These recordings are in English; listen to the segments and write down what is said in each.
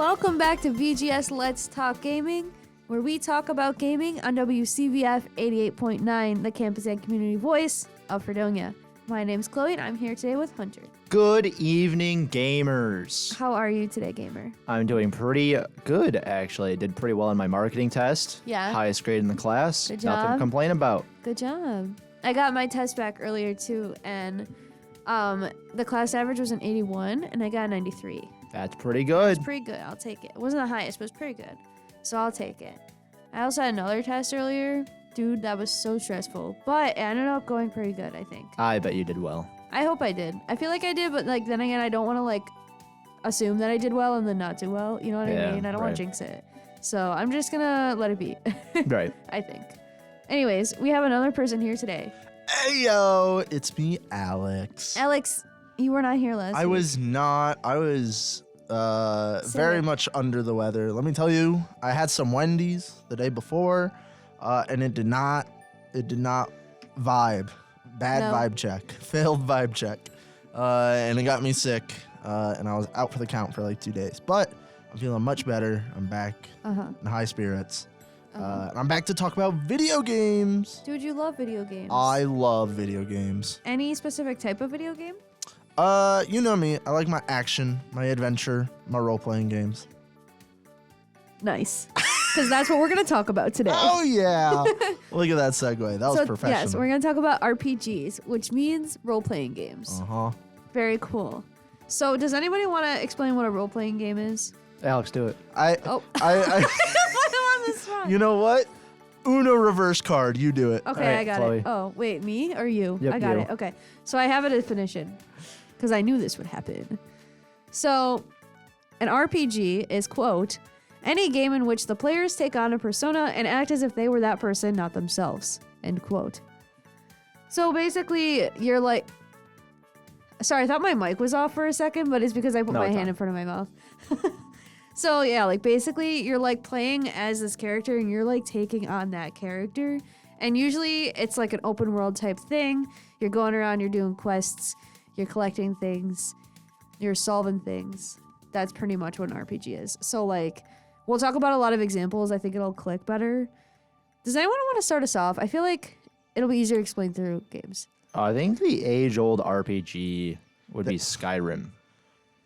welcome back to VGS Let's Talk Gaming, where we talk about gaming on WCVF 88.9, the campus and community voice of Fredonia. My name's Chloe, and I'm here today with Hunter. Good evening, gamers. How are you today, gamer? I'm doing pretty good, actually. Did pretty well on my marketing test. Yeah. Highest grade in the class. Good Nothing job. to complain about. Good job. I got my test back earlier, too, and the class average was an 81, and I got a 93. That's pretty good. It's pretty good. I'll take it. It wasn't the highest, but it's pretty good. So I'll take it. I also had another test earlier. Dude, that was so stressful. But it ended up going pretty good, I think. I bet you did well. I hope I did. I feel like I did, but then again, I don't want to assume that I did well and then not do well. You know what I mean? I don't want to jinx it. So I'm just gonna let it be. Right. I think. Anyways, we have another person here today. Hey yo, it's me, Alex. Alex, you were not here last week. I was not. I was very much under the weather. Let me tell you, I had some Wendy's the day before, and it did not vibe. Bad vibe check. Failed vibe check. And it got me sick, and I was out for the count for like 2 days. But I'm feeling much better. I'm back in high spirits. And I'm back to talk about video games. Dude, you love video games. I love video games. Any specific type of video game? You know me. I like my action, my adventure, my role-playing games. Nice. Because that's what we're going to talk about today. Oh, yeah. Look at that segue. That was professional. Yes, we're going to talk about RPGs, which means role-playing games. Uh-huh. Very cool. So does anybody want to explain what a role-playing game is? Alex, do it. I I'm on the spot. You know what? Uno reverse card. You do it. Okay, All right, I got Chloe. it. Oh, wait, me or you? Yep, I got you. it. Okay. So I have a definition because I knew this would happen. So an RPG is, quote, any game in which the players take on a persona and act as if they were that person, not themselves, end quote. So basically, you're like... Sorry, I thought my mic was off for a second, but it's because I put my hand in front of my mouth. So yeah, basically you're playing as this character and you're taking on that character. And usually it's an open world type thing. You're going around, you're doing quests, you're collecting things, you're solving things. That's pretty much what an RPG is. So we'll talk about a lot of examples. I think it'll click better. Does anyone want to start us off? I feel like it'll be easier to explain through games. I think the age-old RPG would be Skyrim.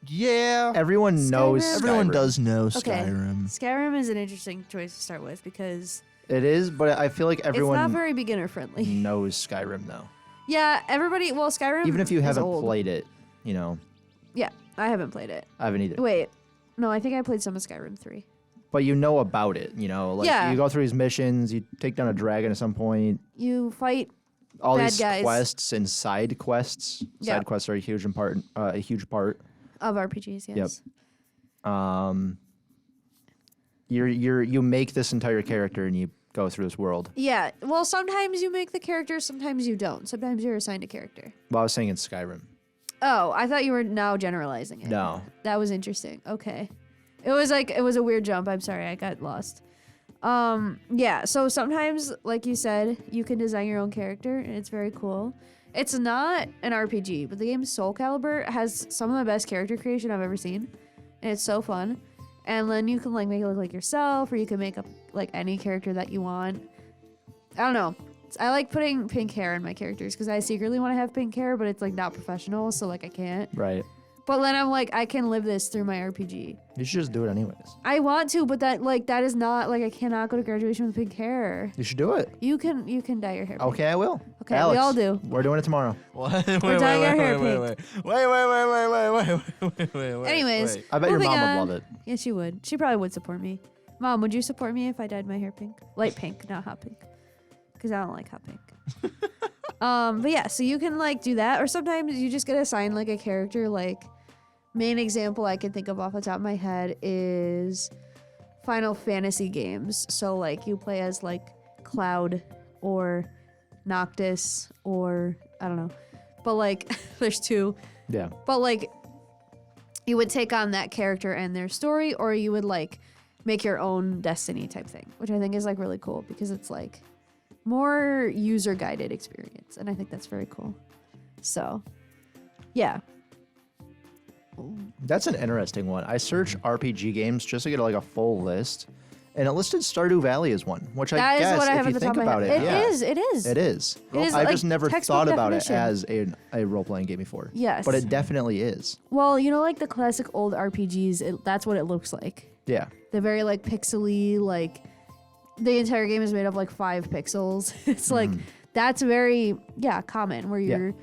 Yeah. Everyone knows Skyrim. Everyone does know Okay. Skyrim. Skyrim is an interesting choice to start with because It is, but I feel like everyone it's not very beginner friendly. knows Skyrim, though. Yeah, everybody. Well, Skyrim. Even if you is haven't old. played it, Yeah, I haven't played it. I haven't either. Wait, no, I think I played some of Skyrim 3. But you know about it, Yeah. You go through these missions, you take down a dragon at some point. You fight All bad these guys. quests and side quests. Yeah. Side quests are a huge part. of RPGs. Yes. You make this entire character and you go through this world. Yeah. Well, sometimes you make the character, sometimes you don't. Sometimes you're assigned a character. Well, I was saying in Skyrim. Oh, I thought you were now generalizing it. No. That was interesting. Okay. It was a weird jump. I'm sorry, I got lost. Yeah, so sometimes, like you said, you can design your own character, and it's very cool. It's not an RPG, but the game Soul Calibur has some of the best character creation I've ever seen, and it's so fun. And then you can make it look like yourself, or you can make up any character that you want. I don't know. I like putting pink hair in my characters because I secretly want to have pink hair, but it's not professional, so I can't. Right. But then I'm I can live this through my RPG. You should just do it anyways. I want to, but that is not I cannot go to graduation with pink hair. You should do it. You can dye your hair pink. Okay, I will. Okay, Alex, we all do. We're doing it tomorrow. What? We're dyeing our hair wait. Anyways, I bet your moving mom on. would love it. Yeah, she would. She probably would support me. Mom, would you support me if I dyed my hair pink? Light pink, not hot pink. Because I don't like hot pink. But yeah, so you can do that, or sometimes you just get assigned a character. Main example I can think of off the top of my head is Final Fantasy games. So you play as Cloud or Noctis or I don't know. But there's two. Yeah. But you would take on that character and their story, or you would make your own Destiny type thing, which I think is really cool because it's more user guided experience, and I think that's very cool. So, yeah. That's an interesting one. I searched RPG games just to get like a full list, and it listed Stardew Valley as one, which I That is guess what I have if at you the top think of my about head. it, yeah, It is. It is. It is. It is I've like just never textbook thought about it definition. as a role-playing game before. Yes. But it definitely is. Well, you know, like the classic old RPGs, that's what it looks like. Yeah. The very like pixely, like the entire game is made of like 5 pixels. It's like that's very common where you're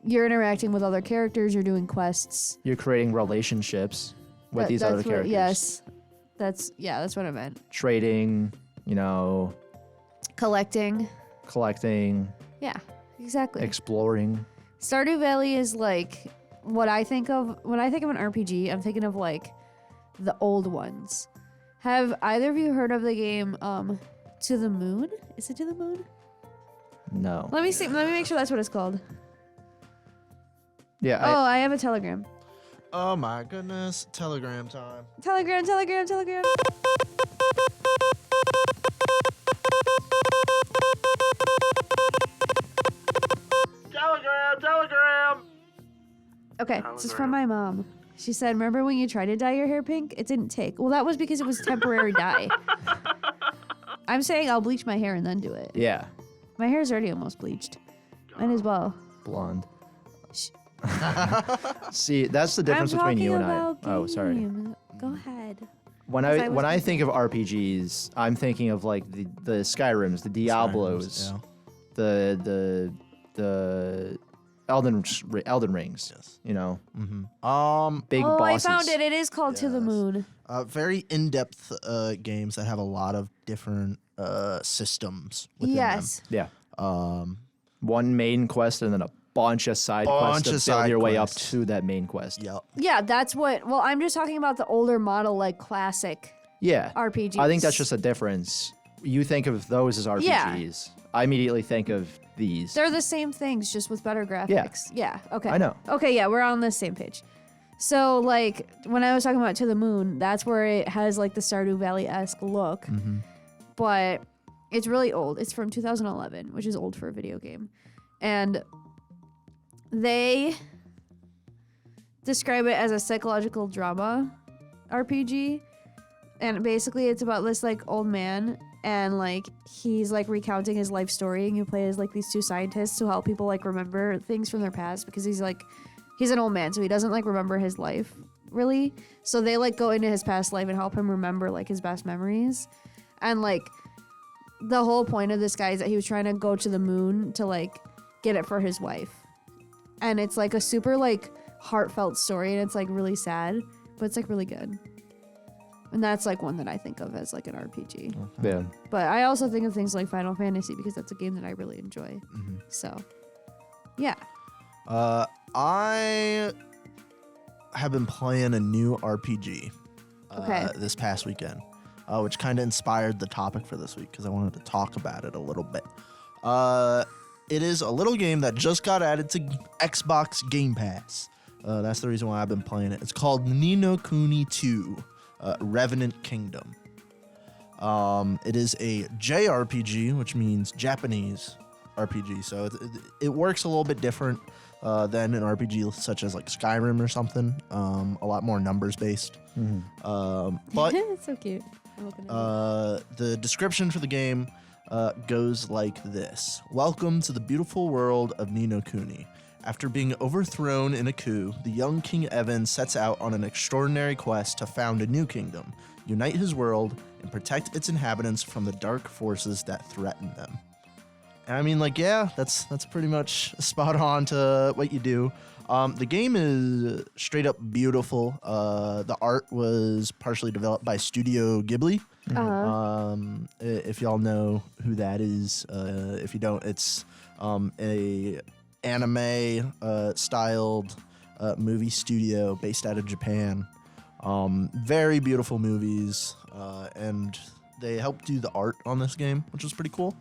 interacting with other characters, you're doing quests. You're creating relationships with these other characters. Yes. That's what I meant. Trading, Collecting. Yeah, Exactly. exploring. Stardew Valley is like what I think of when I think of an RPG. I'm thinking of like the old ones. Have either of you heard of the game To the Moon? Is it To the Moon? No. Let me see. Let me make sure that's what it's called. Yeah. I have a Telegram. Oh my goodness. Telegram time. Telegram. Telegram. Okay, this is from my mom. She said, remember when you tried to dye your hair pink? It didn't take. Well, that was because it was temporary dye. I'm saying I'll bleach my hair and then do it. Yeah. My hair's already almost bleached. Mine as well. Blonde. See, that's the difference between you and I. Oh, sorry. Go ahead. When I think of RPGs, I'm thinking of like the Skyrims, the Diablos, the Elden Rings. Yes. Big Oh, bosses. I found it. It is called To the Yes. Moon. Very in-depth games that have a lot of different systems within Yes. Yeah. them. One main quest and then a bunch of side quests to build your way up to that main quest. Yep. Yeah, that's what. Well, I'm just talking about the older model, like classic Yeah. RPGs. I think that's just a difference. You think of those as RPGs. I immediately think of these. They're the same things, just with better graphics. Yeah. Okay. I know. Okay. Yeah, we're on the same page. So, like, when I was talking about To the Moon, that's where it has like the Stardew Valley-esque look, but it's really old. It's from 2011, which is old for a video game, and they describe it as a psychological drama RPG, and basically it's about this like old man, and like he's like recounting his life story, and you play as like these 2 scientists who help people like remember things from their past, because he's an old man, so he doesn't like remember his life really, so they like go into his past life and help him remember like his best memories. And like the whole point of this guy is that he was trying to go to the moon to like get it for his wife. And it's like a super like heartfelt story, and it's like really sad, but it's like really good. And that's like one that I think of as like an RPG. Yeah. But I also think of things like Final Fantasy because that's a game that I really enjoy. So, yeah. I have been playing a new RPG this past weekend, which kind of inspired the topic for this week because I wanted to talk about it a little bit. It is a little game that just got added to Xbox Game Pass. That's the reason why I've been playing it. It's called Ni no Kuni 2, Revenant Kingdom. It is a JRPG, which means Japanese RPG. So it works a little bit different than an RPG such as like Skyrim or something. A lot more numbers based. But It's so cute. I'm looking at it. the description for the game goes like this. Welcome to the beautiful world of Ni no Kuni. After being overthrown in a coup, the young King Evan sets out on an extraordinary quest to found a new kingdom, unite his world, and protect its inhabitants from the dark forces that threaten them. And I mean, like, yeah, that's pretty much spot on to what you do. The game is straight up beautiful. The art was partially developed by Studio Ghibli. If y'all know who that is, if you don't, it's a anime styled movie studio based out of Japan. Very beautiful movies, and they helped do the art on this game, which was pretty cool.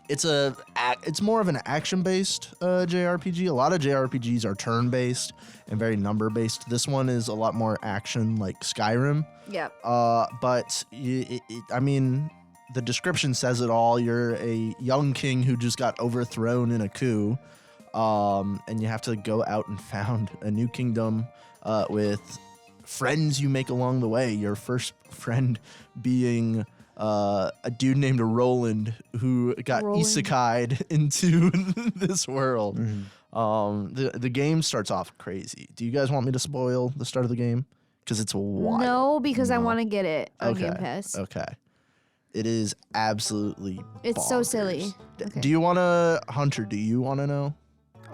It's more of an action-based JRPG. A lot of JRPGs are turn-based and very number-based. This one is a lot more action, like Skyrim. Yeah. But I mean, the description says it all. You're a young king who just got overthrown in a coup, and you have to go out and found a new kingdom with friends you make along the way. Your first friend being a dude named Roland who got isekai'd into this world. The game starts off crazy. Do you guys want me to spoil the start of the game? Because it's wild. No, because I want to get it on Game Pass. Okay. It is absolutely It's so bonkers. silly. Okay. Do you want to, Hunter, do you want to know?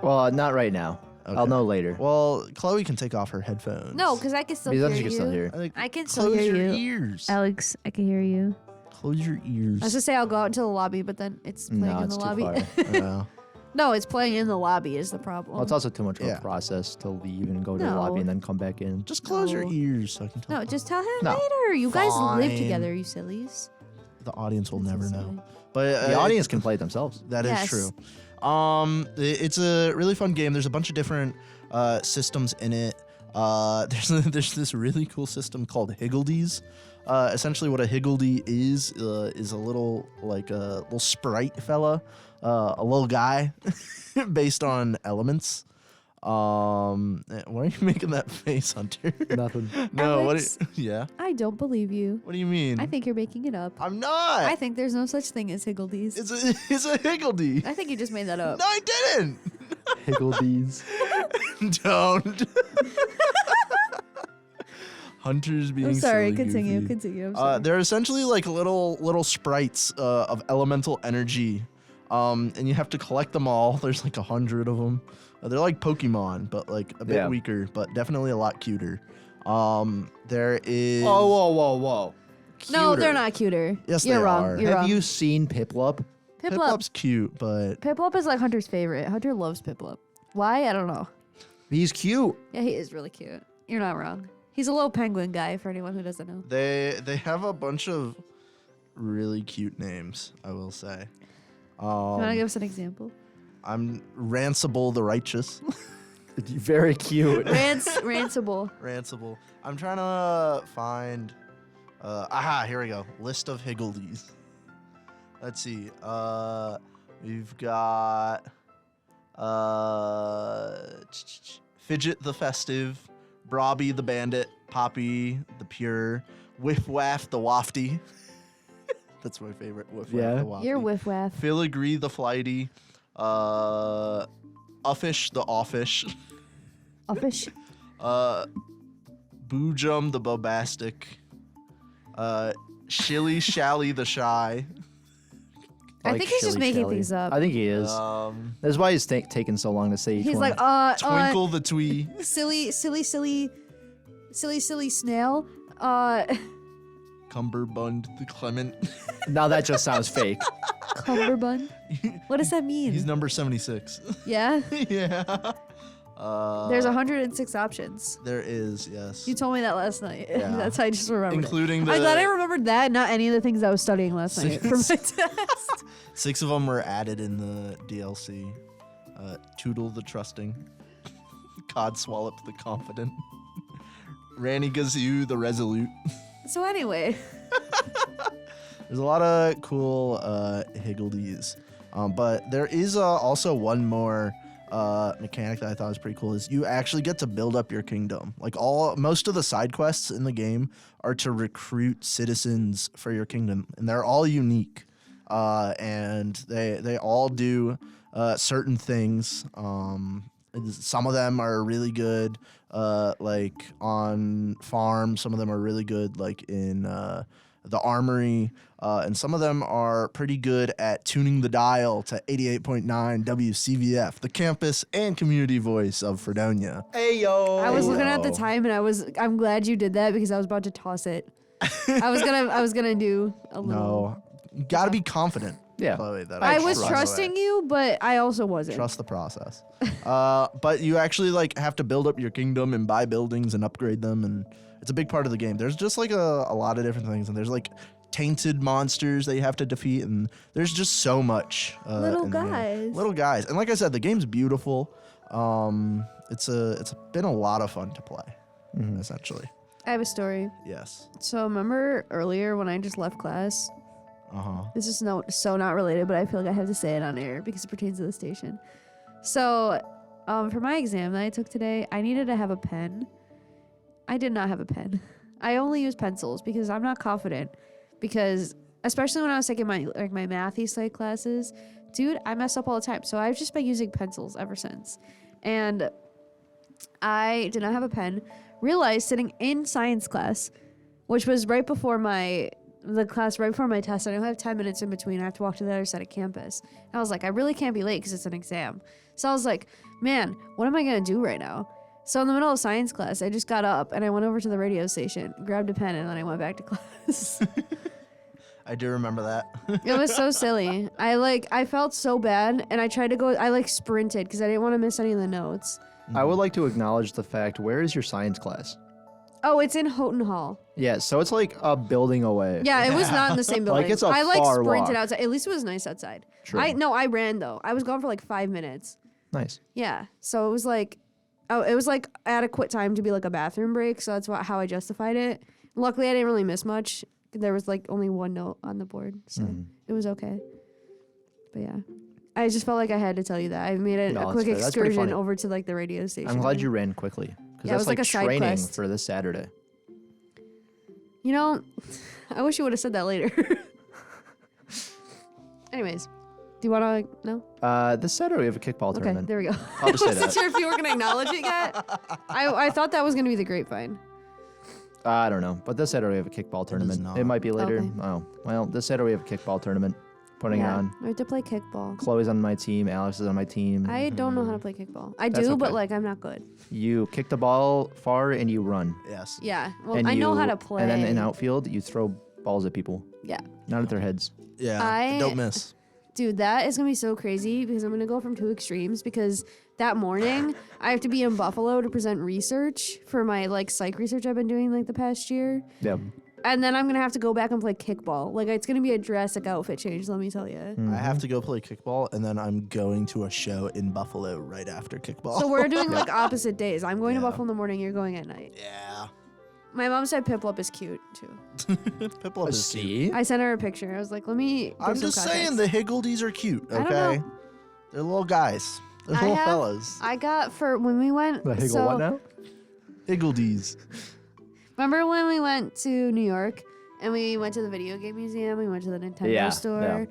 Well, not right now. I'll know later. Well, Chloe can take off her headphones. No, because I can still Because hear she you. can still hear. I can still Close hear your you. ears. Alex, I can hear you. Close your ears. I was gonna say I'll go out into the lobby, but then it's playing No, in it's the too lobby. far. No, it's playing in the lobby is the problem. Well, it's also too much of Yeah. a process to leave and go to the No. lobby and then come back in. Just close your No. ears so I can tell. No, just tell him No. later. You guys live Fine. together, you sillies. The audience will That's never so know. silly. But The audience can play it themselves. That is Yes. true. It's a really fun game. There's a bunch of different systems in it. There's this really cool system called Higgledies. Essentially, what a Higgledy is a little little sprite fella, a little guy, based on elements. Why are you making that face, Hunter? Nothing. No, Alex? Yeah. I don't believe you. What do you mean? I think you're making it up. I'm not. I think there's no such thing as Higgledies. It's a Higgledy. I think you just made that up. No, I didn't. Higgledies. Don't. Hunter's being I'm sorry. silly, Continue. goofy. Continue. I'm sorry. They're essentially like little sprites of elemental energy, and you have to collect them all. There's like 100 of them. They're like Pokemon, but like a bit weaker, but definitely a lot cuter. There is. Whoa. No, they're not cuter. Yes, You're they wrong. are. You're Have wrong. you seen Piplup? Piplup. Piplup's cute, but Piplup is like Hunter's favorite. Hunter loves Piplup. Why? I don't know. He's cute. Yeah, he is really cute. You're not wrong. He's a little penguin guy for anyone who doesn't know. they have a bunch of really cute names, I will say. You want to give us an example? I'm Rancible the Righteous. Very cute. Ranceable. Rancible. I'm trying to find. Here we go. List of Higgledies. Let's see. We've got Fidget the Festive, Brobby the Bandit, Poppy the Pure, Whiff Waff the Wafty. That's my favorite. Whiff Yeah. Waff the Wafty. You're whiff waff. Filigree the Flighty, Uffish the Offish, Offish. Boojum the Bobastic, Shilly Shally the Shy. I think he's just making things up. I think he is. That's why he's taking so long to say each He's one. like, Twinkle the Twee, silly snail. Cumberbund the Clement. Now that just sounds fake. Cumberbund. What does that mean? He's number 76. Yeah. Yeah. There's 106 options. There is, yes. You told me that last night. Yeah. That's how I just remembered. Including I'm the glad I remembered that, not any of the things I was studying last night for my test. 6 of them were added in the DLC. Tootle the Trusting, Codswallop the Confident, Ranny Gazoo the Resolute. So anyway, There's a lot of cool Higgledies. But there is also one more mechanic that I thought was pretty cool is you actually get to build up your kingdom. Like most of the side quests in the game are to recruit citizens for your kingdom, and they're all unique. And they all do certain things. Some of them are really good, like on farms. Some of them are really good, like in the armory. And some of them are pretty good at tuning the dial to 88.9 WCVF, the campus and community voice of Fredonia. Hey yo! I was looking at the time and I'm glad you did that because I was about to toss it. I was gonna do a little. No, you gotta be confident. Yeah. Chloe, that I was trust trusting you, but I also wasn't. Trust the process. But you actually like have to build up your kingdom and buy buildings and upgrade them, and it's a big part of the game. There's just like a lot of different things, and there's like tainted monsters that you have to defeat, and there's just so much. Little in the game. guys. Little guys, and like I said, the game's beautiful. It's been a lot of fun to play. Essentially, I have a story. yes. So remember earlier when I just left class? This is so not related, but I feel like I have to say it on air because it pertains to the station. So, for my exam that I took today, I needed to have a pen. I did not have a pen. I only use pencils because I'm not confident. Because especially when I was taking my mathy psych classes, dude, I mess up all the time. So I've just been using pencils ever since. And I did not have a pen. Realized sitting in science class, which was right before the class right before my test. I don't have 10 minutes in between. I have to walk to the other side of campus. And I was like, I really can't be late because it's an exam. So I was like, man, what am I going to do right now? So in the middle of science class, I just got up and I went over to the radio station, grabbed a pen, and then I went back to class. I do remember that. It was so silly. I felt so bad, and I tried to go, I sprinted because I didn't want to miss any of the notes. I would like to acknowledge the fact, where is your science class? Oh, it's in Houghton Hall. Yeah, so it's like a building away. Yeah, it was not in the same building. Like, it's a I far sprinted walk. outside. At least it was nice outside. True. I ran though. I was gone for like 5 minutes. Nice. Yeah. So it was like adequate time to be like a bathroom break. So that's how I justified it. Luckily, I didn't really miss much. There was like only one note on the board, so it was okay. But yeah, I just felt like I had to tell you that. I made a quick fair. That's pretty excursion funny. over to like the radio station. I'm glad you ran quickly. Because Yeah, it was that's like a side training quest. for this Saturday. You know, I wish you would have said that later. Anyways, do you want to know? This Saturday we have a kickball Okay, tournament. there we go. I'll just I say wasn't that. sure if you were going to acknowledge it yet. I thought that was going to be the grapevine. I don't know, but this Saturday we have a kickball tournament. not. It might be later. Okay. Oh, well, this Saturday we have a kickball tournament. Putting it on. I have to play kickball. Chloe's on my team. Alex is on my team. I don't know how to play kickball. I That's do, but okay. like I'm not good. You kick the ball far and you run. Yes. Yeah. Well, And I know how you- to play. And then in outfield, you throw balls at people, Yeah. not at their heads. Yeah. Don't miss. Dude, that is gonna be so crazy because I'm gonna go from two extremes because that morning I have to be in Buffalo to present research for my like psych research I've been doing like the past year. Yeah. And then I'm gonna have to go back and play kickball. Like it's gonna be a drastic outfit change, let me tell you. Mm-hmm. I have to go play kickball, and then I'm going to a show in Buffalo right after kickball. So we're doing like opposite days. I'm going to Yeah. Buffalo in the morning, you're going at night. yeah. My mom said Piplup is cute too. Piplup is cute. See? I sent her a picture. I was like, let me give I'm some just context. saying the Higgledies are cute, I don't okay? know. They're little guys. They're I little have- fellas. I got for when we went The Higgle so what now? Higgledies. remember when we went to New York and we went to the video game museum, we went to the Nintendo Yeah, store. yeah.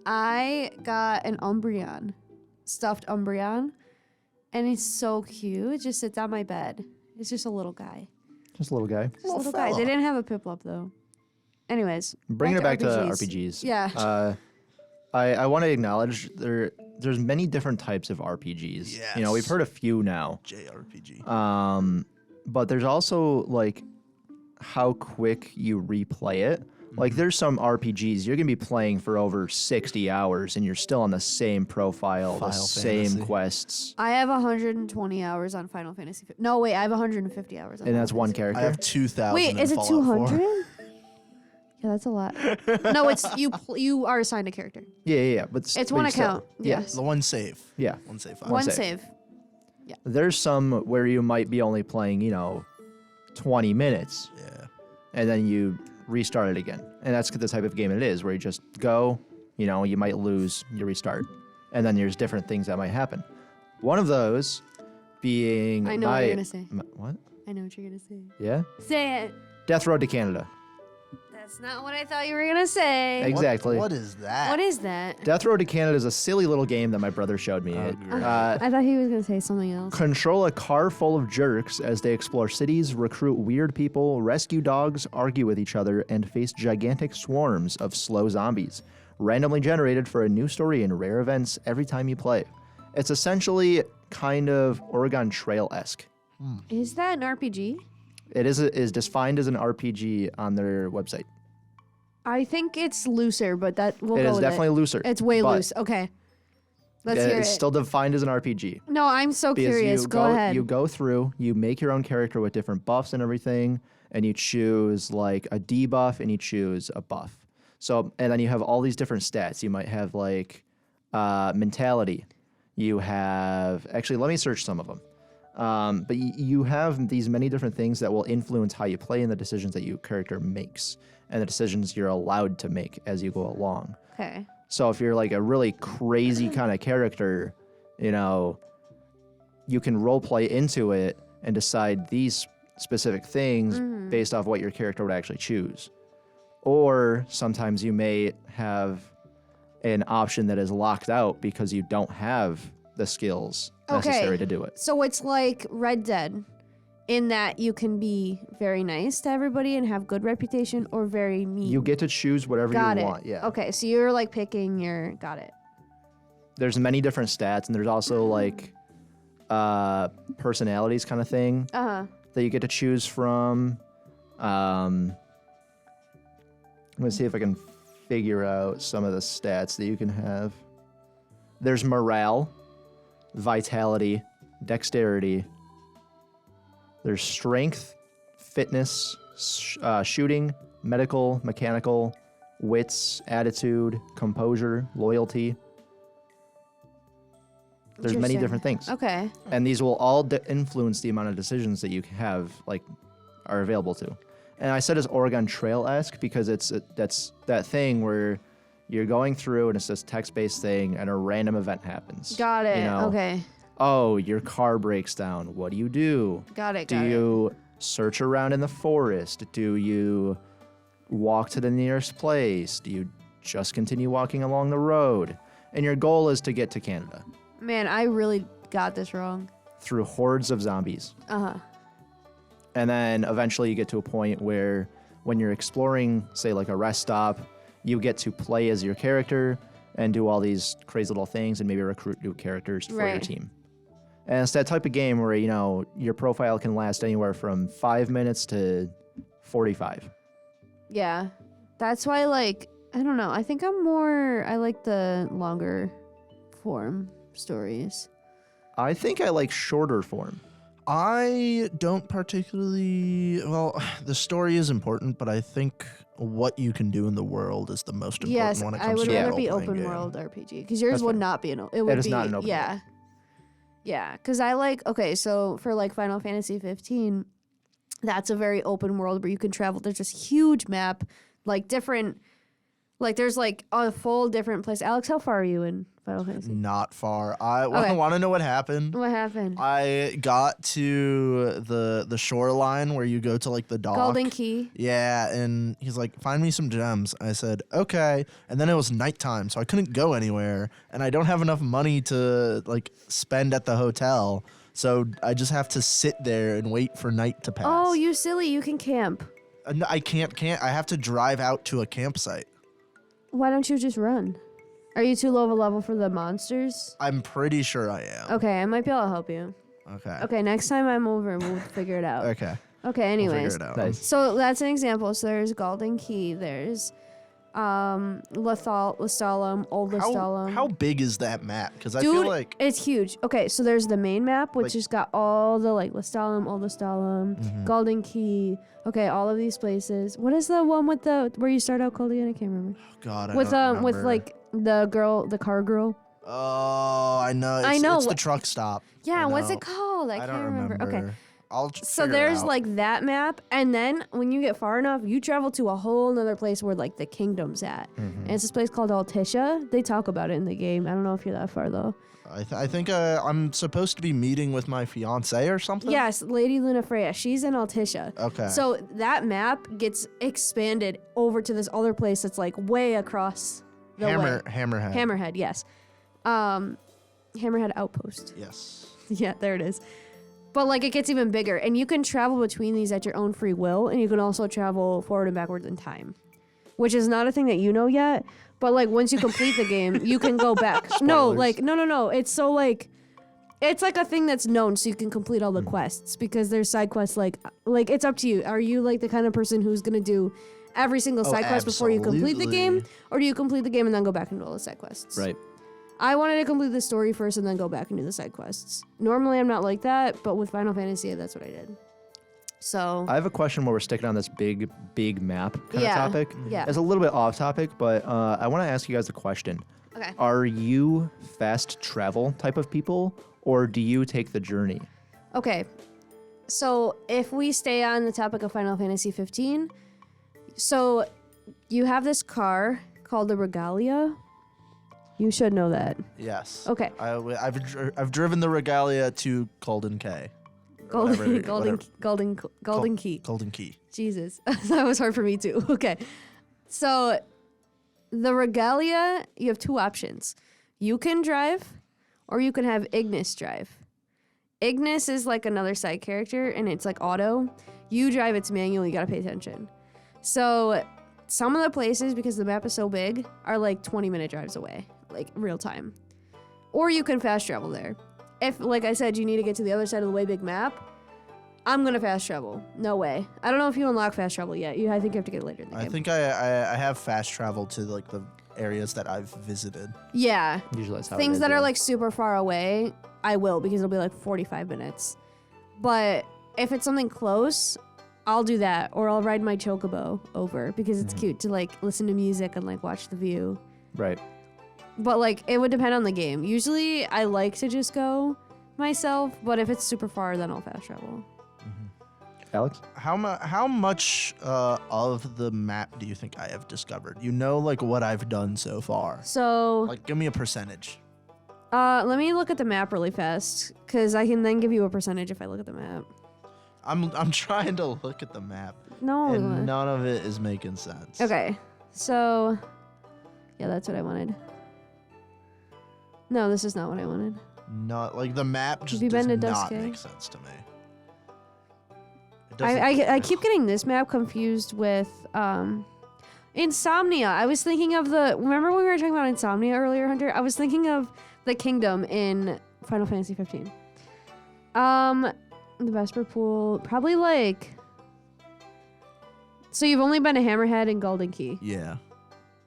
I got an Umbreon, stuffed Umbreon, and it's so cute. It just sits on my bed. It's just a little guy. Just a little guy. Just a little guy. They didn't have a Piplup though. Anyways, Bringing it back to RPGs. Yeah. I want to acknowledge there's many different types of RPGs. You know, we've Yes. heard a few now. JRPG. But there's also like how quick you replay it. Like there's some RPGs you're gonna be playing for over 60 hours and you're still on the same profile, the Final same Fantasy. quests, I have 120 hours on Final Fantasy. No, wait, I have 150 hours on and Final that's one Fantasy. character. I have 2,000. Wait, in is it Fallout 200? 4. Yeah, that's a lot. No, it's you are assigned a character. Yeah. But It's but one still- account. Yes. The one save. Yeah. One save file. One save. save. There's some where you might be only playing, 20 minutes, Yeah. and then you restart it again. And that's the type of game it is, where you just go, you might lose, you restart. And then there's different things that might happen. One of those being I know what you're gonna say. What? I know what you're gonna say. Yeah? Say it. Death Road to Canada. That's not what I thought you were gonna say. Exactly. What is that? What is that? Death Road to Canada is a silly little game that my brother showed me. Oh, great. I thought he was gonna say something else. Control a car full of jerks as they explore cities, recruit weird people, rescue dogs, argue with each other, and face gigantic swarms of slow zombies, randomly generated for a new story and rare events every time you play. It's essentially kind of Oregon Trail-esque. Is that an RPG? It is defined as an RPG on their website. I think it's looser, but that we'll It go is with definitely it. looser. It's way but loose. Okay. Let's hear It's it. still defined as an RPG. No, I'm so Because curious. you Go ahead. You go through, you make your own character with different buffs and everything, and you choose like a debuff and you choose a buff. So, and then you have all these different stats. You might have like mentality. You have, actually, let me search some of them. But you have these many different things that will influence how you play and the decisions that your character makes and the decisions you're allowed to make as you go along. Okay. So if you're like a really crazy kind of character you know, you can role play into it and decide these specific things based off what your character would actually choose. Or sometimes you may have an option that is locked out because you don't have the skills necessary to do it. So it's like Red Dead in that you can be very nice to everybody and have good reputation or very mean. You get to choose whatever Got you it. want. Yeah. Okay, so you're like picking your... Got it. There's many different stats, and there's also like personalities kind of thing Uh-huh. that you get to choose from. I'm going to see if I can figure out some of the stats that you can have. There's morale, vitality, dexterity. There's strength, fitness, shooting, medical, mechanical, wits, attitude, composure, loyalty. There's many Interesting. different things. Okay. And these will all influence the amount of decisions that you have, like, are available to. And I said it's Oregon Trail-esque because that's that thing where you're going through and it's this text-based thing and a random event happens. Got it. You know, Okay. oh, your car breaks down. What do you do? Got it. Do Got it. you search around in the forest? Do you walk to the nearest place? Do you just continue walking along the road? And your goal is to get to Canada Man, I really got this wrong. through hordes of zombies. Uh-huh. And then eventually you get to a point where when you're exploring, say, like a rest stop, you get to play as your character and do all these crazy little things and maybe recruit new characters for your Right. team. And it's that type of game where, you know, your profile can last anywhere from 5 minutes to 45. Yeah. That's why, like, I don't know. I think I like the longer form stories. I think I like shorter form. I don't particularly. Well, the story is important, but I think what you can do in the world is the most important Yes, when it I comes would to a rather be role-playing open game. world RPG because yours That's would fair. not be it would is be not an open yeah. world. Yeah, because I like so for like Final Fantasy 15, that's a very open world where you can travel. There's this huge map, like different, like there's like a full different place. Alex, how far are you in Final Fantasy? Not far. I Okay. want to know what happened. What happened? I got to the shoreline where you go to like the dock. Golden Key. Yeah, and he's like, "Find me some gems." I said, "Okay." And then it was nighttime, so I couldn't go anywhere, and I don't have enough money to like spend at the hotel, so I just have to sit there and wait for night to pass. Oh, you silly! You can camp. No, I can't. I have to drive out to a campsite. Why don't you just run? Are you too low of a level for the monsters? I'm pretty sure I am. Okay, I might be able to help you. Okay. Okay, next time I'm over, we'll figure it out. Okay. Okay, We'll anyways. figure it out. Nice. So that's an example. So there's Golden Key, there's Lestalem, Old Lestalem. How big is that map? Because I Dude, feel like it's huge. Okay, so there's the main map, which Like- has got all the like Lestalem, Old Lestalem, Mm-hmm. Golden Key. Okay, all of these places. What is the one with the where you start out cold again? I can't remember. God, I With don't with remember. like the car girl. Oh, I know. I know. It's the truck stop. Yeah, I what's know. it called? I I can't don't remember. Okay. I'll So figure it there's out. like that map, and then when you get far enough, you travel to a whole nother place where like the kingdom's at, Mm-hmm. and it's this place called Altissia. They talk about it in the game. I don't know if you're that far though. I think I'm supposed to be meeting with my fiance or something. Yes, Lady Luna Freya. She's in Altissia. Okay. So that map gets expanded over to this other place that's like way across the way. Hammerhead. Hammerhead, yes. Hammerhead Outpost. Yes. Yeah, there it is. But like it gets even bigger, and you can travel between these at your own free will, and you can also travel forward and backwards in time, which is not a thing that you know yet. But like once you complete the game, you can go back. No, Spoilers. like no. It's so like it's like a thing that's known, so you can complete all the quests because there's side quests. Like it's up to you. Are you like the kind of person who's gonna do every single Oh, side quest before you complete the game, absolutely. or do you complete the game and then go back and do all the side quests? Right. I wanted to complete the story first and then go back and do the side quests. Normally, I'm not like that, but with Final Fantasy, that's what I did. So, I have a question where we're sticking on this big map kind Yeah, of topic. yeah. It's a little bit off topic, but I want to ask you guys a question. okay. Are you fast travel type of people, or do you take the journey? Okay. So, if we stay on the topic of Final Fantasy 15, so you have this car called the Regalia. You should know that. Yes. Okay. I've driven the Regalia to Golden Key. Or whatever- Golden Key. Golden Key. Jesus. That was hard for me too. Okay. So the Regalia, you have two options. You can drive or you can have Ignis drive. Ignis is like another side character and it's like auto. You drive, it's manual, you gotta pay attention. So some of the places, because the map is so big, are like 20-minute drives away, like real time. Or you can fast travel there. If, like I said, you need to get to the other side of the way big map, I'm gonna fast travel. No way. I don't know if you unlock fast travel yet. I think you have to get it later in the game. I think I have fast travel to like the areas that I've visited. Yeah. Usually that's how Things it is, that yeah. are like super far away, I will because it'll be like 45 minutes. But if it's something close, I'll do that, or I'll ride my chocobo over because it's cute to like listen to music and like watch the view. Right. But like it would depend on the game. Usually I like to just go myself, but if it's super far, then I'll fast travel. Alex? How much of the map do you think I have discovered? You know, like what I've done so far. So Like, give me a percentage. let me look at the map really fast because I can then give you a percentage if I look at the map. I'm trying to look at the map, No. and none of it is making sense. Okay. So yeah, that's what I wanted. No, this is not what I wanted. Not like the map just you does been to not Dusky? make sense to me. It doesn't- I keep getting this map confused with Insomnia. I was thinking of remember when we were talking about Insomnia earlier, Hunter? I was thinking of the kingdom in Final Fantasy 15. The Vesper Pool, probably like. So you've only been to Hammerhead and Golden Key, Yeah.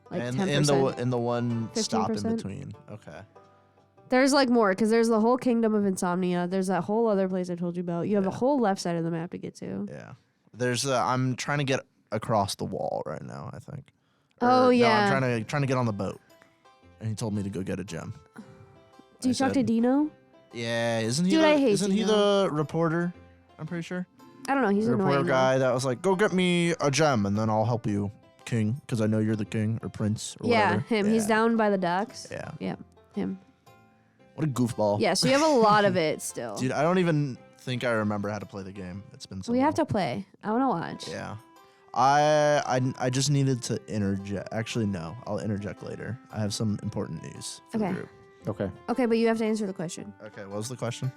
like and 10%. in the one stop in 15%? between. Okay. There's like more because there's the whole kingdom of Insomnia. There's that whole other place I told you about. You have Yeah. the whole left side of the map to get to. Yeah. There's I'm trying to get across the wall right now, I think. Oh, yeah. No, I'm trying to get on the boat. And he told me to go get a gem. Do you I talk to said- Dino? Yeah, isn't he Dude, I hate isn't he Dino. the reporter? I'm pretty sure. I don't know. He's The reporter annoying. though. guy that was like, "Go get me a gem and then I'll help you, king, because I know you're the king or prince or Yeah, whatever." him. He's Yeah. down by the docks. Yeah. Yeah, him. What a goofball. Yeah, so you have a lot of it still. Dude, I don't even think I remember how to play the game. It's been so We long. have to play. I want to watch. Yeah. I just needed to interject. Actually, no. I'll interject later. I have some important news for the Okay. group. Okay. Okay, but you have to answer the question. Okay, what was the question?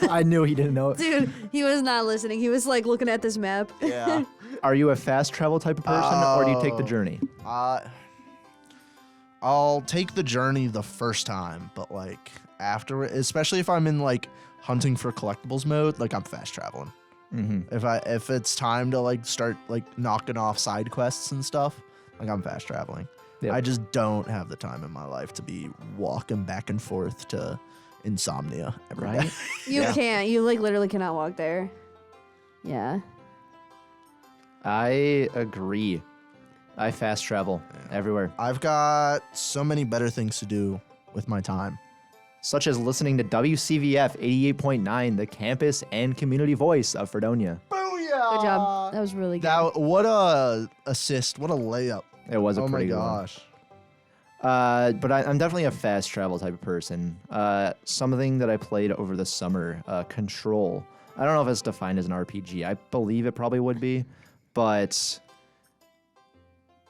I knew he didn't know it. Dude, he was not listening. He was like looking at this map. Yeah. Are you a fast travel type of person or do you take the Oh. journey? I'll take the journey the first time, but like after, especially if I'm in like hunting for collectibles mode, like I'm fast traveling. Mm-hmm. If it's time to like start like knocking off side quests and stuff, like I'm fast traveling. Yep. I just don't have the time in my life to be walking back and forth to Insomnia every day. Right? You Yeah. can't. You like literally cannot walk there. Yeah. I agree. I fast travel everywhere, I've got so many better things to do with my time. such as listening to WCVF 88.9, the campus and community voice of Fredonia. Booyah! Good job. That was really good. What a assist! What a layup! It was a Oh my pretty good one. gosh! But I'm definitely a fast travel type of person. Something that I played over the summer, Control. I don't know if it's defined as an RPG. I believe it probably would be, but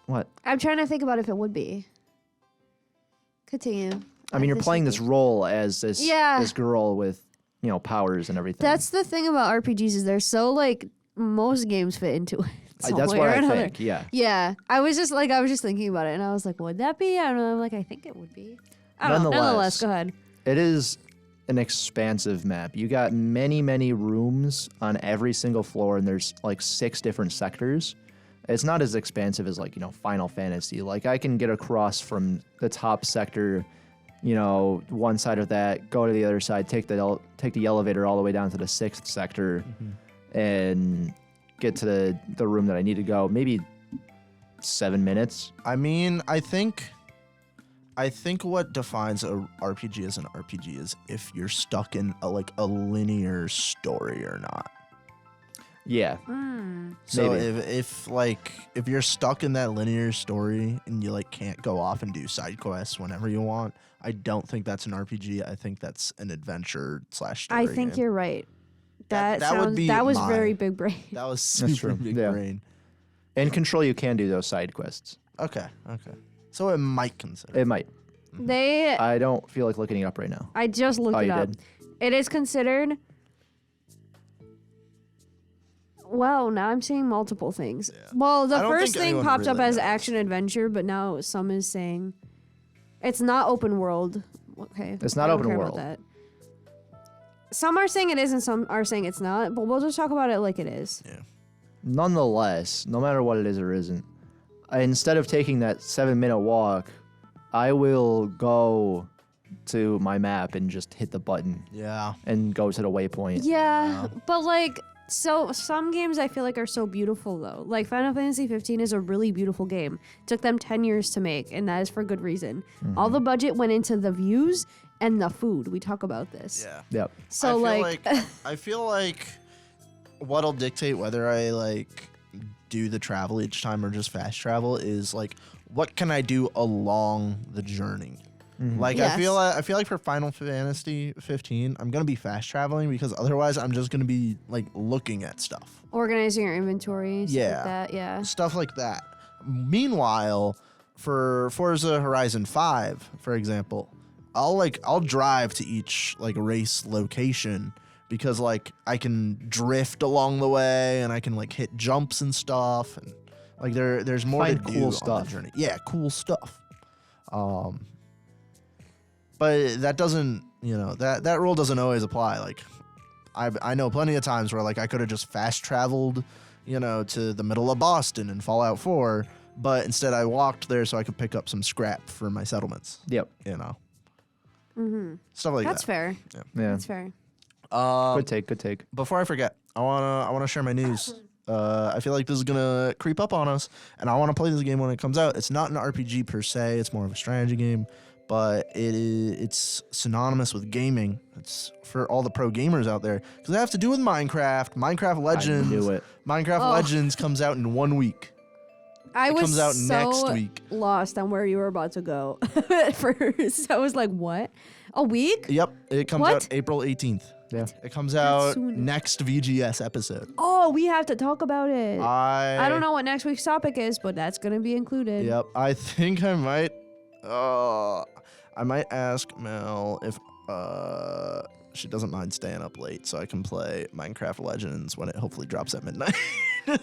what? I'm trying to think about if it would be. Continue. I mean, you're think playing it this would. role as this Yeah. this girl with powers and everything. That's the thing about RPGs is they're so like most games fit into it. That's some way what or I another. think. Yeah. Yeah, I was just thinking about it, and I was like, would that be? I don't know. I'm like, I think it would be. I don't know. Nonetheless, go ahead. It is an expansive map. You got many, many rooms on every single floor, and there's like 6 different sectors. It's not as expansive as like, Final Fantasy. Like I can get across from the top sector, one side of that, go to the other side, take the elevator all the way down to the 6th sector, and get to the room that I need to go. Maybe 7 minutes. I mean, I think what defines a RPG as an RPG is if you're stuck in a linear story or not. Yeah. So Maybe. if you're stuck in that linear story and you like can't go off and do side quests whenever you want, I don't think that's an RPG. I think that's an adventure / story I think game. you're right. That That would sounds. be That was my- very big brain. That was That's super true. big Yeah. brain. In Control, you can do those side quests. Okay. So it might consider. It might. They. I don't feel like looking it up right now. I just looked Oh, it you up. did? It is considered. Well, now I'm seeing multiple things. Yeah. Well, the I don't first think thing anyone popped up really as knows. action adventure, but now some is saying it's not open world. Okay, It's not I don't open care about world. that. Some are saying it is, and some are saying it's not. But we'll just talk about it like it is. Yeah. Nonetheless, no matter what it is or isn't, instead of taking that 7-minute walk, I will go to my map and just hit the button Yeah. and go to the waypoint. Yeah, but like, so some games I feel like are so beautiful though. Like Final Fantasy 15 is a really beautiful game. Took them 10 years to make, and that is for good reason. All the budget went into the views and the food. We talk about this. Yeah. Yep. So I feel like what'll dictate whether I like do the travel each time or just fast travel is like what can I do along the journey. Like Yes. I feel like for Final Fantasy 15, I'm gonna be fast traveling because otherwise I'm just gonna be like looking at stuff, organizing your inventory, stuff Yeah. like that. Yeah. stuff like that. Meanwhile, for Forza Horizon 5, for example, I'll drive to each like race location because like I can drift along the way and I can like hit jumps and stuff and like there's more Find to cool do on stuff. the journey. Yeah, cool stuff. But that doesn't, that rule doesn't always apply. Like I know plenty of times where like I could have just fast traveled, to the middle of Boston in Fallout 4, but instead I walked there so I could pick up some scrap for my settlements. Yep. Stuff like That's that. fair. Yeah. That's fair. Good take. Good take. Before I forget, I wanna share my news. I feel like this is gonna creep up on us, and I want to play this game when it comes out. It's not an RPG per se; it's more of a strategy game, but it's synonymous with gaming. It's for all the pro gamers out there because it has to do with Minecraft. Minecraft Legends. I knew it. Minecraft Oh. Legends comes out in 1 week. I It was comes out so next week. lost on where you were about to go at first. I was like, what? A week? Yep, it comes What? out April 18th. Yeah. It comes out soon. next VGS episode. Oh, we have to talk about it. I I don't know what next week's topic is, but that's going to be included. Yep, I think I might. I might ask Mel if she doesn't mind staying up late so I can play Minecraft Legends when it hopefully drops at midnight.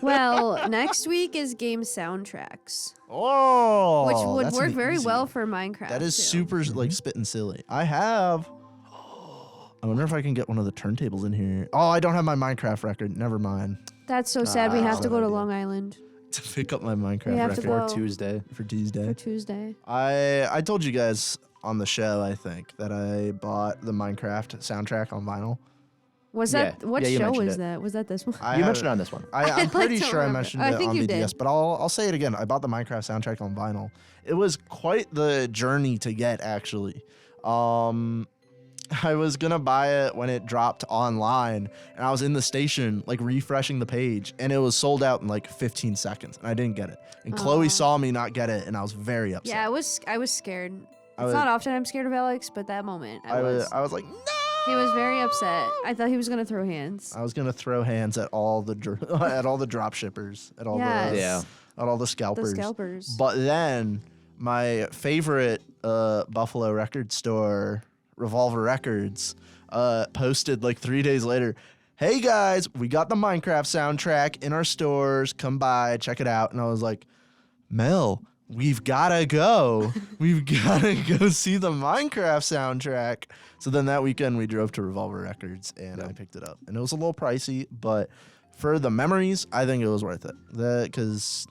Well, next week is game soundtracks, Oh, which would that's work an very easy- well for Minecraft. That is too. super like spitting silly. I have. I wonder if I can get one of the turntables in here. Oh, I don't have my Minecraft record. Never mind. That's so sad. We have to bad go to idea. Long Island To pick up my Minecraft We have to record go. Tuesday. for Tuesday. for Tuesday. I told you guys on the show, I think, that I bought the Minecraft soundtrack on vinyl. Was Yeah. that what Yeah, you show mentioned was it. that? Was that this one? I You have- mentioned it on this one. I'm like pretty to sure I remember. mentioned I it think on you VGS, did. but I'll say it again. I bought the Minecraft soundtrack on vinyl. It was quite the journey to get, actually. I was gonna buy it when it dropped online, and I was in the station, like refreshing the page, and it was sold out in like 15 seconds, and I didn't get it. And Chloe saw me not get it, and I was very upset. Yeah, I was scared. I It's was- not often I'm scared of Alex, but that moment I was. I was like, no. He was very upset. I thought he was gonna throw hands. I was gonna throw hands at all the at all the drop shippers, at all Yes. the Yeah. at all the scalpers. The scalpers. But then my favorite Buffalo record store, Revolver Records, posted like 3 days later, "Hey guys, we got the Minecraft soundtrack in our stores. Come by, check it out." And I was like, "Mel, we've gotta go. We've gotta go see the Minecraft soundtrack." So then that weekend we drove to Revolver Records and I picked it up. And it was a little pricey, but for the memories, I think it was worth it. Because,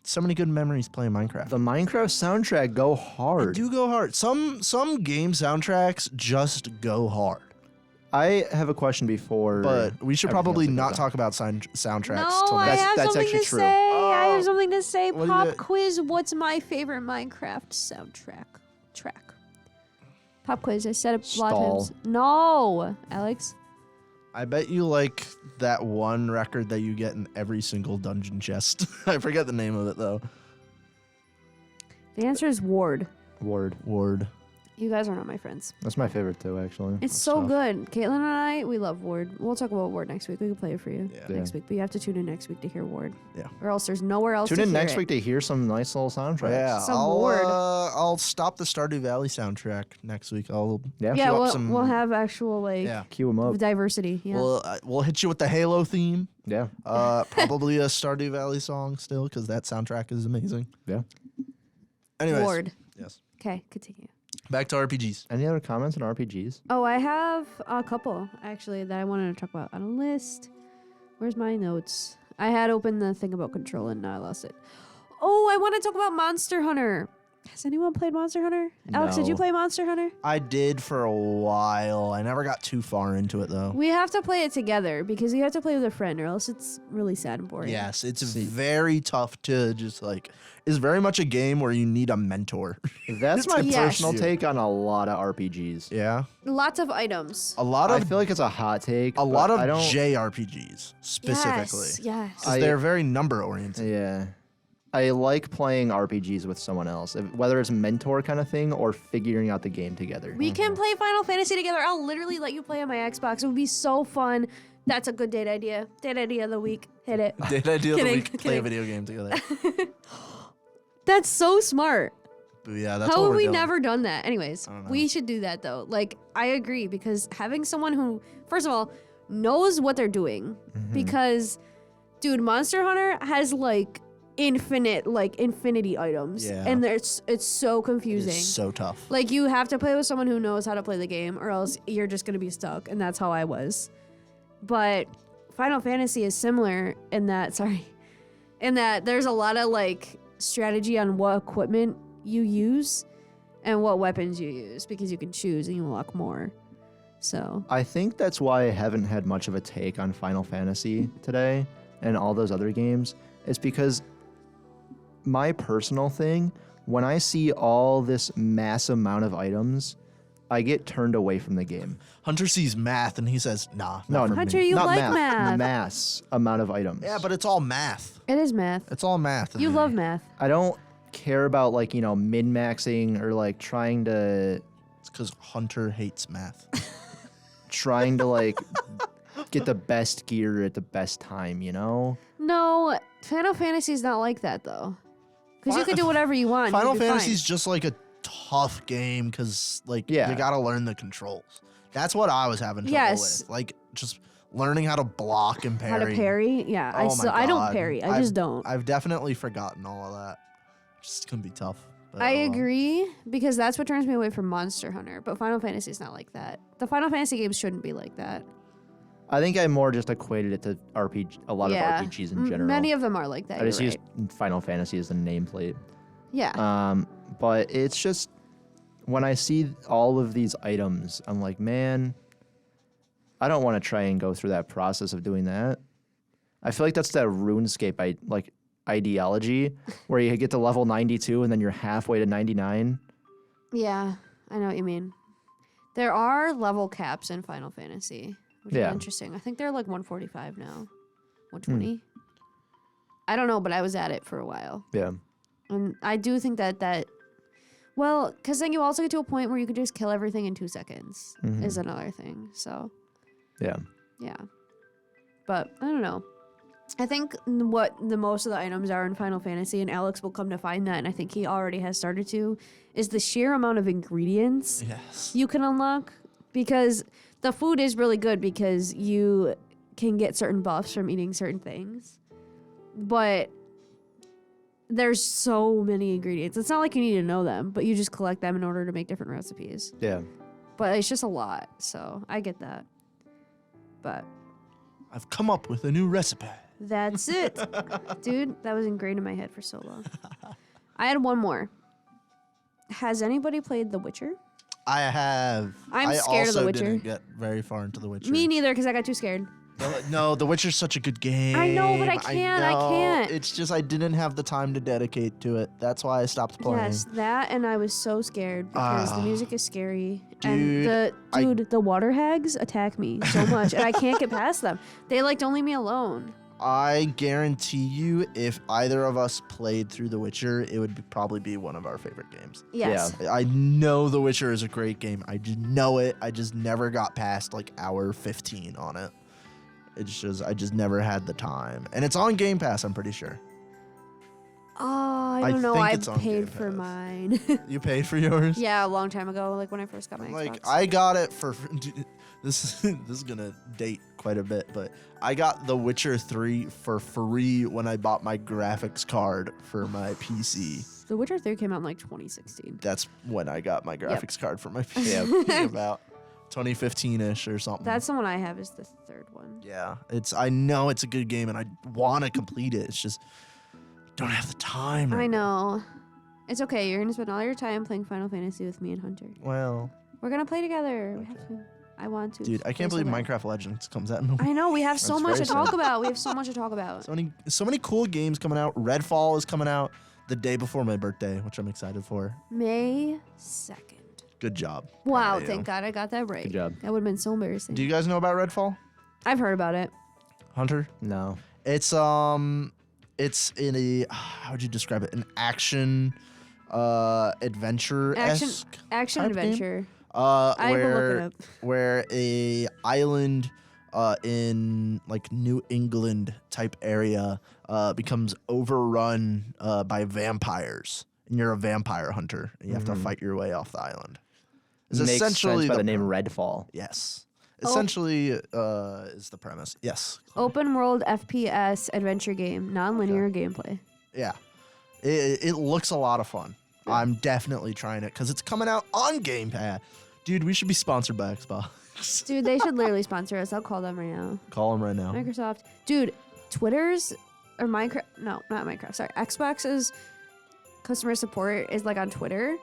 so many good memories playing Minecraft. The Minecraft soundtrack go They hard. do go hard. Some game soundtracks just go hard. I have a question before. But we should everything probably else that not goes talk about soundtracks No, till I next. have that's something actually to true. say. I Oh, have something to say. what do Pop you- quiz. What's my favorite Minecraft soundtrack? Track. Pop quiz. I said it a lot of Stall. times. No, Alex. I bet you like that one record that you get in every single dungeon chest. I forget the name of it though. The answer is Ward. Ward. You guys are not my friends. That's my favorite too, actually. It's That's so tough. good. Caitlin and I, we love Ward. We'll talk about Ward next week. We can play it for you Yeah. next week. But you have to tune in next week to hear Ward. Yeah. Or else there's nowhere else Tune to in hear next it. week to hear some nice little soundtracks. Yeah, Some Ward. I'll stop the Stardew Valley soundtrack next week. I'll Yeah. Yeah, queue up we'll, some- we'll have actual, like, yeah. Cue them up. diversity. Yeah. We'll hit you with the Halo theme. Yeah. Probably a Stardew Valley song still because that soundtrack is amazing. Yeah. Anyways, Ward. yes. Okay, continue. Back to RPGs. Any other comments on RPGs? Oh, I have a couple, actually, that I wanted to talk about on a list. Where's my notes? I had opened the thing about Control and now I lost it. Oh, I want to talk about Monster Hunter. Has anyone played Monster Hunter? Alex, did you No. play Monster Hunter? I did for a while. I never got too far into it though. We have to play it together because you have to play with a friend or else it's really sad and boring. Yes, it's very tough to just like. It's very much a game where you need a mentor. That's my Yes. personal take on a lot of RPGs. Yeah, Lots of items. a lot I of feel like it's a hot take. a lot but of I don't. JRPGs specifically. Yes. Yes. 'Cause they're very number oriented. Yeah. I like playing RPGs with someone else, whether it's a mentor kind of thing or figuring out the game together. We can play Final Fantasy together. I'll literally let you play on my Xbox. It would be so fun. That's a good date idea. Date idea of the week. Hit it. Did I deal that Kidding, we could play a kidding. video game together? That's so smart. But yeah, that's How what have we're we doing. never done that? Anyways, I don't know. we should do that though. Like, I agree because having someone who, first of all, knows what they're doing. Mm-hmm. Because, dude, Monster Hunter has like infinity items. Yeah. And it's so It confusing. is so tough. Like, you have to play with someone who knows how to play the game, or else you're just gonna be stuck. And that's how I was. But Final Fantasy is similar in that, in that there's a lot of like strategy on what equipment you use and what weapons you use because you can choose and you unlock more. So I think that's why I haven't had much of a take on Final Fantasy today and all those other games. It's because my personal thing, when I see all this mass amount of items, I get turned away from the game. Hunter sees math and he says, "Nah, No, not for Hunter, me." you not like math. math. The mass amount of items. Yeah, but it's all math. it is math. It's all math. to You me. love math. I don't care about like, min-maxing or like trying to It's because Hunter hates math. like get the best gear at the best time, you know? No, Final Fantasy is not like that though. Because you can do whatever you want. Final you'll be fine. Fantasy's just like a tough game because like Yeah. you gotta learn the controls. That's what I was having trouble Yes. with. Like just learning how to block and parry. How to parry? Yeah, Oh my I don't God. parry. I just don't. I've definitely forgotten all of that. Just gonna be tough. But, I agree because that's what turns me away from Monster Hunter. But Final Fantasy is not like that. The Final Fantasy games shouldn't be like that. I think I more just equated it to a lot Yeah. of RPGs in general. Many of them are like that. I just you're used right. Final Fantasy as the nameplate. Yeah. But it's just when I see all of these items, I'm like, man, I don't want to try and go through that process of doing that. I feel like that's that RuneScape ideology where you get to level 92 and then you're halfway to 99. Yeah, I know what you mean. There are level caps in Final Fantasy, which Yeah. is interesting. I think they're like 145 now. Hmm. 120? I don't know, but I was at it for a while. Yeah. And I do think that well, because then you also get to a point where you can just kill everything in 2 seconds is another thing. So, Yeah. yeah. But I don't know. I think what the most of the items are in Final Fantasy, and Alex will come to find that, and I think he already has started to, is the sheer amount of ingredients Yes. you can unlock. Because the food is really good because you can get certain buffs from eating certain things. But there's so many ingredients. It's not like you need to know them, but you just collect them in order to make different recipes. Yeah. But it's just a lot, so I get that. But I've come up with a new recipe. that's it. Dude, that was ingrained in my head for so long. I had one more. Has anybody played The Witcher? I have. I'm I scared of The also Witcher. didn't get very far into The Witcher. Me neither, because I got too scared. No, The Witcher's such a good game. I know, but I can't. It's just I didn't have the time to dedicate to it. That's why I stopped playing. Yes, that, and I was so scared because the music is scary. Dude, and the water hags attack me so much, and I can't get past them. They don't leave me alone. I guarantee you, if either of us played through The Witcher, it would probably be one of our favorite games. Yes. I know The Witcher is a great game. I just know it. I just never got past hour 15 on it. It's just I just never had the time, and it's on Game Pass. I'm pretty sure. Oh, I don't know. think I it's on Game paid for Pass. mine. You paid for yours? Yeah, a long time ago, when I first got my Xbox. I got it for this is gonna date quite a bit, but I got The Witcher 3 for free when I bought my graphics card for my PC. The Witcher 3 came out in 2016. That's when I got my graphics card for my PC. About 2015-ish or something. That's the one I have. Is the third one. Yeah, I know it's a good game and I want to complete it. It's just don't have the time. I know. It's okay. You're gonna spend all your time playing Final Fantasy with me and Hunter. Well, We're gonna play together. We have to. I want to. dude, I can't play believe so bad. Minecraft Legends comes out in a week. I know. We have so That's much very to talk sad. about. We have so much to talk about. So many cool games coming out. Redfall is coming out the day before my birthday, which I'm excited for. May 2nd. Good job. Wow, Proud of you. thank God I got that right. Good job. That would have been so embarrassing. Do you guys know about Redfall? I've heard about it. Hunter? No. It's in a how would you describe it? An action adventure Action type game? adventure. I will look it up. where a island in New England type area becomes overrun by vampires, and you're a vampire hunter, and you have to fight your way off the island. It's Makes essentially sense by the the name Redfall. Yes. Essentially is the premise. Yes. Open world FPS adventure game, non-linear gameplay. Yeah. It looks a lot of fun. Yeah. I'm definitely trying it because it's coming out on Game Pass. Dude, we should be sponsored by Xbox. Dude, they should literally sponsor us. I'll call them right now. Call them right now. Microsoft. Dude, Twitter's or Minecraft. No, not Minecraft. Sorry. Xbox's customer support is on Twitter.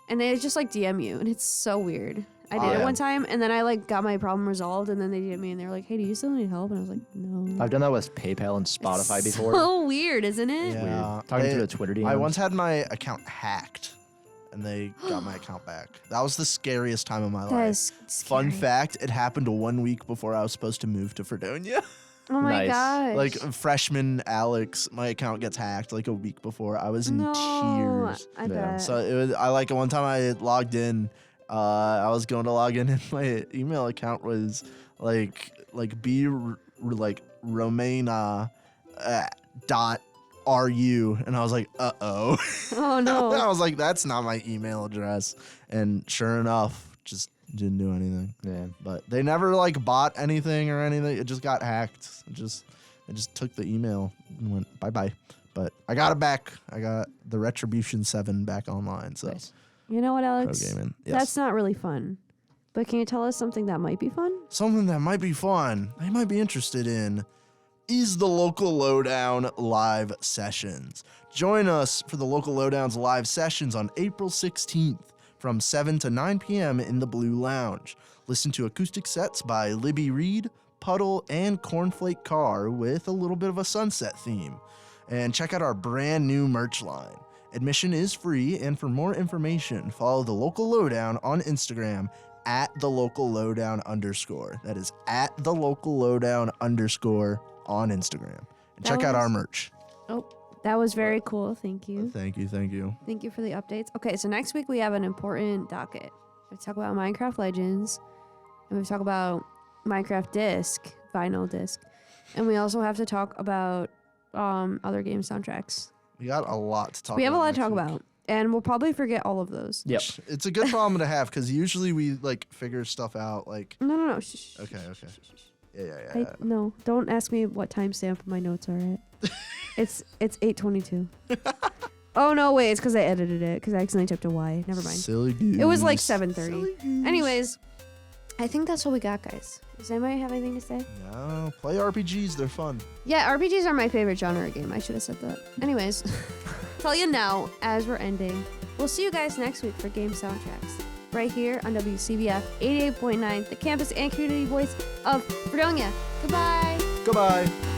And they just DM you. And it's so weird. I did it yeah. one time and then I got my problem resolved. And then they DM me and they're like, hey, do you still need help? And I was like, no. I've done that with PayPal and Spotify before. So weird, isn't it? Yeah. Weird. Talking through a Twitter DM. I once had my account hacked, and they got my account back. That was the scariest time of my That life. is scary. Fun fact, it happened 1 week before I was supposed to move to Fredonia. Oh my Nice. gosh. Freshman Alex, my account gets hacked a week before. I was in no, tears. I Yeah. bet. So it was one time I logged in, I was going to log in and my email account was Romana .ru, and I was like, uh-oh. Oh no. I was like, that's not my email address. And sure enough, just didn't do anything. Yeah. But they never bought anything or anything. It just got hacked. It just took the email and went bye-bye. But I got it back. I got the Retribution 7 back online. So Nice. You know what, pro Alex? gaming. Yes. That's not really fun. But can you tell us something that might be fun? Something that might be fun, they might be interested in, is the Local Lowdown live sessions. Join us for the Local Lowdown's live sessions on April 16th from 7 to 9 p.m. in the Blue Lounge. Listen to acoustic sets by Libby Reed, Puddle, and Cornflake Carr with a little bit of a sunset theme. And check out our brand new merch line. Admission is free, and for more information, follow the Local Lowdown on Instagram at @thelocallowdown_. That is at @thelocallowdown_ on Instagram. And check out our merch. Oh, that was very cool. Thank you. Thank you. Thank you. Thank you for the updates. Okay, so next week we have an important docket. We talk about Minecraft Legends, and we talk about Minecraft Disc, vinyl disc, and we also have to talk about other game soundtracks. We got a lot to talk about. We have a lot to talk next week. about, and we'll probably forget all of those. Yep. It's a good problem to have because usually we figure stuff out No. Shh. Okay. Yeah. No, don't ask me what timestamp my notes are at. It's 8:22. Oh no, wait, it's because I edited it because I accidentally typed a Y. Never mind. Silly goose. It was like Silly 7:30. goose. Anyways, I think that's what we got, guys. Does anybody have anything to say? No, play RPGs. They're fun. Yeah, RPGs are my favorite genre of game. I should have said that. Anyways, tell you now as we're ending. We'll see you guys next week for game soundtracks. right here on WCBF 88.9, the campus and community voice of Fredonia. Goodbye. Goodbye.